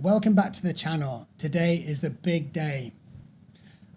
Welcome back to the channel. Today is the big day.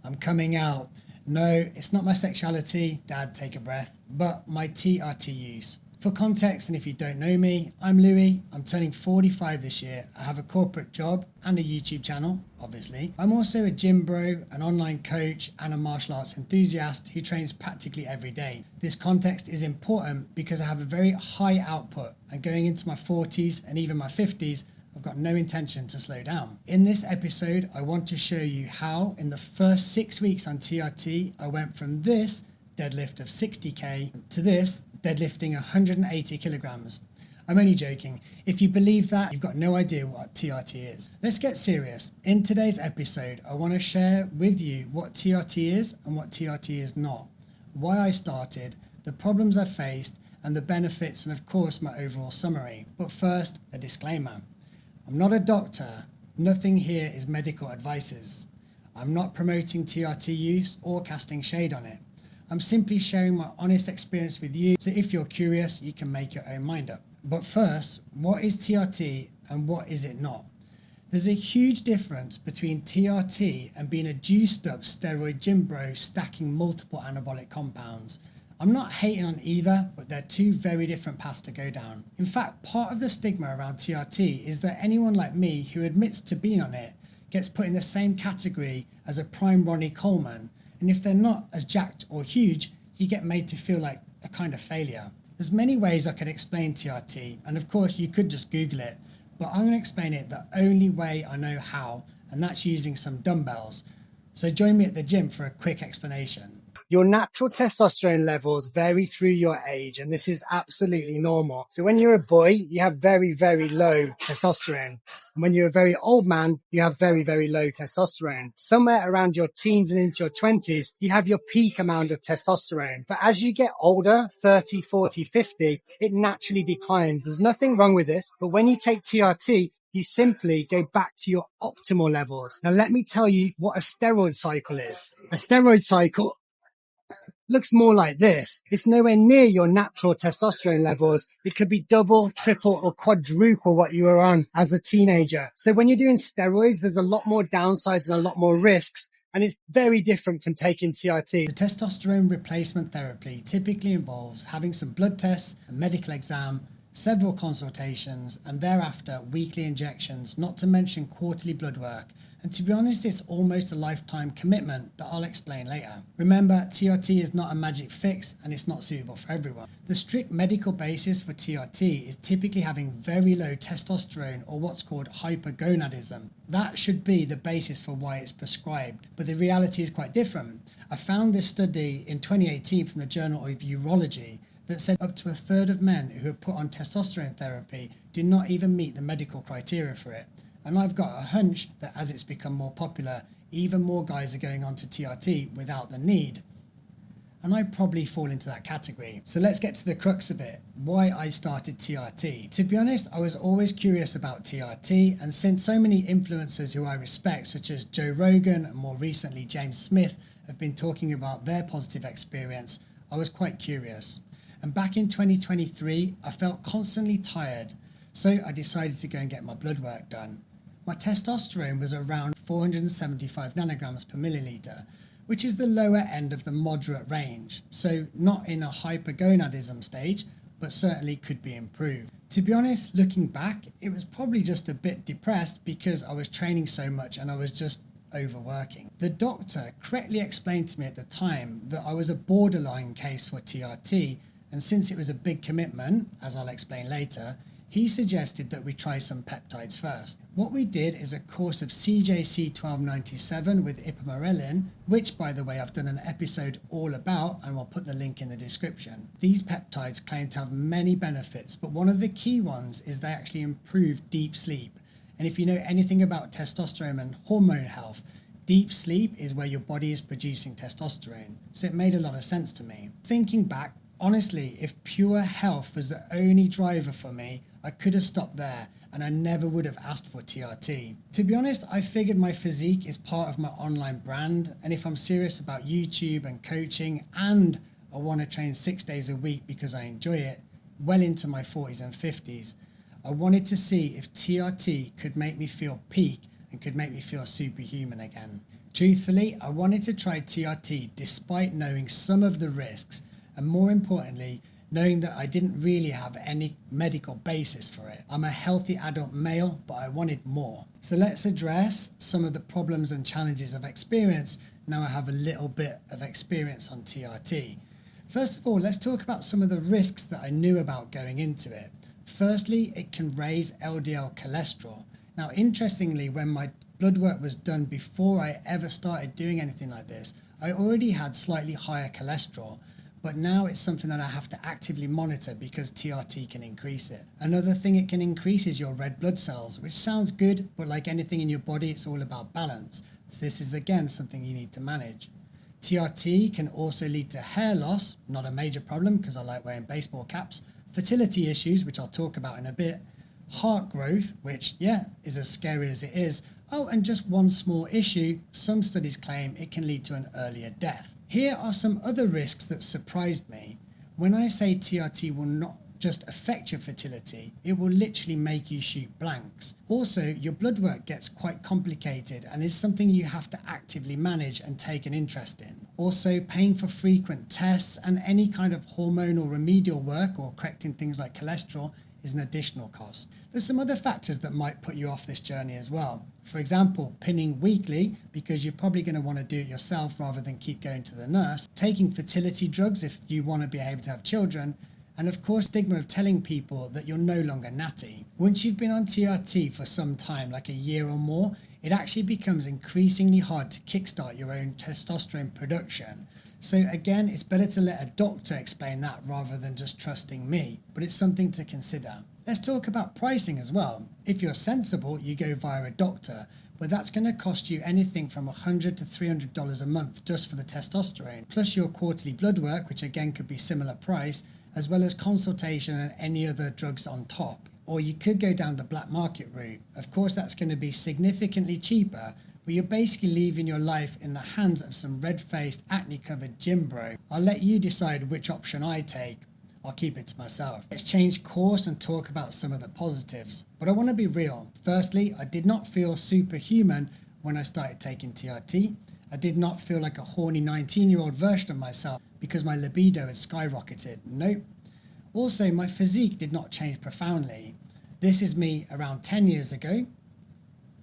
I'm coming out. No, it's not my sexuality, dad take a breath, but my TRT use. For context, and if you don't know me, I'm Louis. I'm turning 45 this year. I have a corporate job and a YouTube channel, obviously. I'm also a gym bro, an online coach, and a martial arts enthusiast who trains practically every day. This context is important because I have a very high output, and going into my 40s and even my 50s, I've got no intention to slow down. In this episode, I want to show you how in the first 6 weeks on TRT, I went from this deadlift of 60k to this deadlifting 180 kilograms. I'm only joking. If you believe that, you've got no idea what TRT is. Let's get serious. In today's episode, I want to share with you what TRT is and what TRT is not, why I started, the problems I faced, and the benefits, and of course, my overall summary. But first, a disclaimer. I'm not a doctor. Nothing here is medical advices. I'm not promoting TRT use or casting shade on it. I'm simply sharing my honest experience with you, so if you're curious, you can make your own mind up. But first, what is TRT and what is it not? There's a huge difference between TRT and being a juiced up steroid gym bro stacking multiple anabolic compounds. I'm not hating on either, but they're two very different paths to go down. In fact, part of the stigma around TRT is that anyone like me who admits to being on it gets put in the same category as a prime Ronnie Coleman, and if they're not as jacked or huge, you get made to feel like a kind of failure. There's many ways I could explain TRT, and of course you could just Google it, but I'm going to explain it the only way I know how, and that's using some dumbbells. So join me at the gym for a quick explanation. Your natural testosterone levels vary through your age, and this is absolutely normal. So when you're a boy, you have very, very low testosterone. And when you're a very old man, you have very, very low testosterone. Somewhere around your teens and into your 20s, you have your peak amount of testosterone. But as you get older, 30, 40, 50, it naturally declines. There's nothing wrong with this. But when you take TRT, you simply go back to your optimal levels. Now, let me tell you what a steroid cycle is. A steroid cycle looks more like this. It's nowhere near your natural testosterone levels. It could be double, triple, or quadruple what you were on as a teenager. So when you're doing steroids, there's a lot more downsides and a lot more risks. And it's very different from taking TRT. The testosterone replacement therapy typically involves having some blood tests, a medical exam, several consultations, and thereafter weekly injections, not to mention quarterly blood work. And to be honest, it's almost a lifetime commitment that I'll explain later. Remember, TRT is not a magic fix and it's not suitable for everyone. The strict medical basis for TRT is typically having very low testosterone, or what's called hypergonadism. That should be the basis for why it's prescribed, but the reality is quite different. I found this study in 2018 from the Journal of Urology that said up to a third of men who are put on testosterone therapy do not even meet the medical criteria for it. And I've got a hunch that as it's become more popular, even more guys are going on to TRT without the need. And I probably fall into that category. So let's get to the crux of it, why I started TRT. To be honest, I was always curious about TRT, and since so many influencers who I respect, such as Joe Rogan and more recently James Smith, have been talking about their positive experience, I was quite curious. And back in 2023, I felt constantly tired, so I decided to go and get my blood work done. My testosterone was around 475 nanograms per milliliter, which is the lower end of the moderate range, so not in a hypergonadism stage, but certainly could be improved. To be honest, looking back, it was probably just a bit depressed because I was training so much and I was just overworking. The doctor correctly explained to me at the time that I was a borderline case for TRT, and since it was a big commitment, as I'll explain later, he suggested that we try some peptides first. What we did is a course of CJC1297 with ipamorelin, which by the way I've done an episode all about, and I'll put the link in the description. These peptides claim to have many benefits, but one of the key ones is they actually improve deep sleep. And if you know anything about testosterone and hormone health, deep sleep is where your body is producing testosterone. So it made a lot of sense to me. Thinking back, honestly, if pure health was the only driver for me, I could have stopped there and I never would have asked for TRT. To be honest, I figured my physique is part of my online brand, and if I'm serious about YouTube and coaching and I want to train 6 days a week because I enjoy it, well into my 40s and 50s, I wanted to see if TRT could make me feel peak and could make me feel superhuman again. Truthfully, I wanted to try TRT despite knowing some of the risks, and more importantly, knowing that I didn't really have any medical basis for it. I'm a healthy adult male, but I wanted more. So let's address some of the problems and challenges I've experienced now I have a little bit of experience on TRT. First of all, let's talk about some of the risks that I knew about going into it. Firstly, it can raise LDL cholesterol. Now, interestingly, when my blood work was done before I ever started doing anything like this, I already had slightly higher cholesterol, but now it's something that I have to actively monitor because TRT can increase it. Another thing it can increase is your red blood cells, which sounds good, but like anything in your body, it's all about balance. So this is again something you need to manage. TRT can also lead to hair loss, not a major problem because I like wearing baseball caps, fertility issues, which I'll talk about in a bit, heart growth, which is as scary as it is. Oh, and just one small issue, some studies claim it can lead to an earlier death. Here are some other risks that surprised me. When I say TRT will not just affect your fertility, it will literally make you shoot blanks. Also, your blood work gets quite complicated and is something you have to actively manage and take an interest in. Also, paying for frequent tests and any kind of hormonal remedial work or correcting things like cholesterol is an additional cost. There's some other factors that might put you off this journey as well. For example, pinning weekly because you're probably going to want to do it yourself rather than keep going to the nurse, taking fertility drugs if you want to be able to have children, and of course stigma of telling people that you're no longer natty. Once you've been on TRT for some time, like a year or more, it actually becomes increasingly hard to kickstart your own testosterone production. So again, it's better to let a doctor explain that rather than just trusting me, but it's something to consider. Let's talk about pricing as well. If you're sensible, you go via a doctor, but that's going to cost you anything from $100 to $300 a month just for the testosterone, plus your quarterly blood work, which again could be similar price, as well as consultation and any other drugs on top. Or you could go down the black market route. Of course, that's going to be significantly cheaper, but you're basically leaving your life in the hands of some red-faced, acne-covered gym bro. I'll let you decide which option I take. I'll keep it to myself. Let's change course and talk about some of the positives. But I want to be real. Firstly, I did not feel superhuman when I started taking TRT. I did not feel like a horny 19-year-old version of myself because my libido had skyrocketed. Nope. Also, my physique did not change profoundly. This is me around 10 years ago.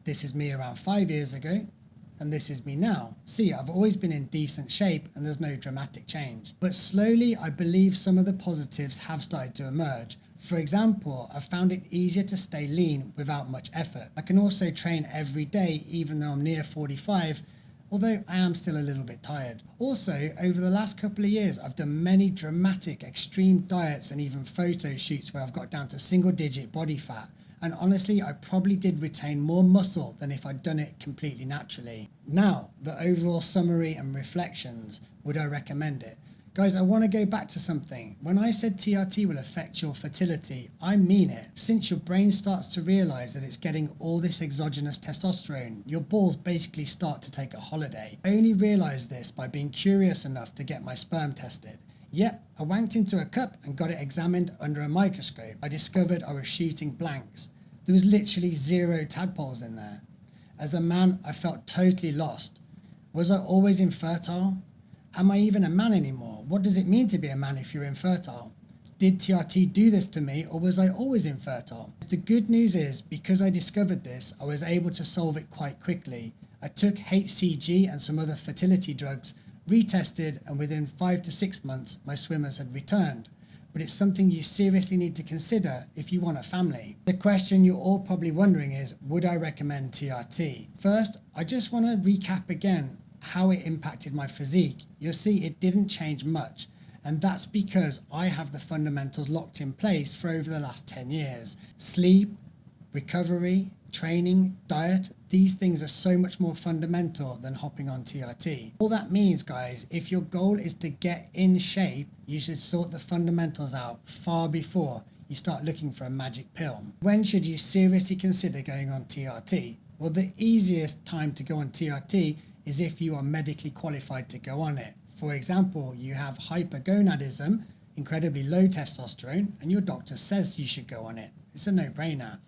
This is me around 5 years ago. And this is me now. See, I've always been in decent shape and there's no dramatic change. But slowly, I believe some of the positives have started to emerge. For example, I've found it easier to stay lean without much effort. I can also train every day, even though I'm near 45, although I am still a little bit tired. Also, over the last couple of years, I've done many dramatic, extreme diets and even photo shoots where I've got down to single-digit body fat. And honestly, I probably did retain more muscle than if I'd done it completely naturally. Now, the overall summary and reflections, would I recommend it? Guys, I want to go back to something. When I said TRT will affect your fertility, I mean it. Since your brain starts to realize that it's getting all this exogenous testosterone, your balls basically start to take a holiday. I only realized this by being curious enough to get my sperm tested. Yep, I wanked into a cup and got it examined under a microscope. I discovered I was shooting blanks. There was literally 0 tadpoles in there. As a man, I felt totally lost. Was I always infertile? Am I even a man anymore? What does it mean to be a man if you're infertile? Did TRT do this to me, or was I always infertile? The good news is, because I discovered this, I was able to solve it quite quickly. I took HCG and some other fertility drugs, retested, and within 5 to 6 months, my swimmers had returned. But it's something you seriously need to consider if you want a family. The question you're all probably wondering is, would I recommend TRT? First, I just want to recap again how it impacted my physique. You'll see it didn't change much. And that's because I have the fundamentals locked in place for over the last 10 years. Sleep, recovery, training, diet, these things are so much more fundamental than hopping on TRT. All that means, guys, if your goal is to get in shape, you should sort the fundamentals out far before you start looking for a magic pill. When should you seriously consider going on TRT? Well, the easiest time to go on TRT is if you are medically qualified to go on it. For example, you have hypergonadism, incredibly low testosterone and your doctor says you should go on it. It's a no-brainer.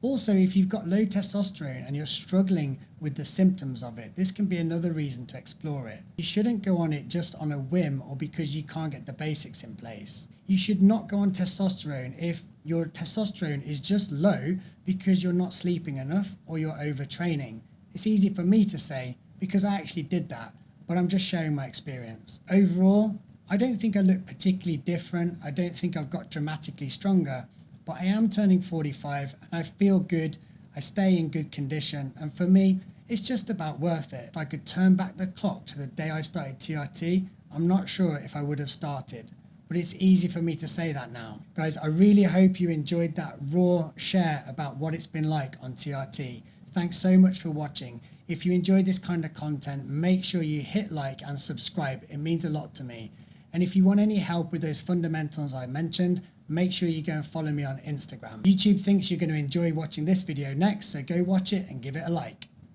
Also, if you've got low testosterone and you're struggling with the symptoms of it, this can be another reason to explore it. You shouldn't go on it just on a whim or because you can't get the basics in place. You should not go on testosterone if your testosterone is just low because you're not sleeping enough or you're overtraining. It's easy for me to say because I actually did that, but I'm just sharing my experience. Overall, I don't think I look particularly different. I don't think I've got dramatically stronger, but I am turning 45 and I feel good. I stay in good condition. And for me, it's just about worth it. If I could turn back the clock to the day I started TRT, I'm not sure if I would have started, but it's easy for me to say that now. Guys, I really hope you enjoyed that raw share about what it's been like on TRT. Thanks so much for watching. If you enjoyed this kind of content, make sure you hit like and subscribe. It means a lot to me. And if you want any help with those fundamentals I mentioned, make sure you go and follow me on Instagram. YouTube thinks you're going to enjoy watching this video next, so go watch it and give it a like.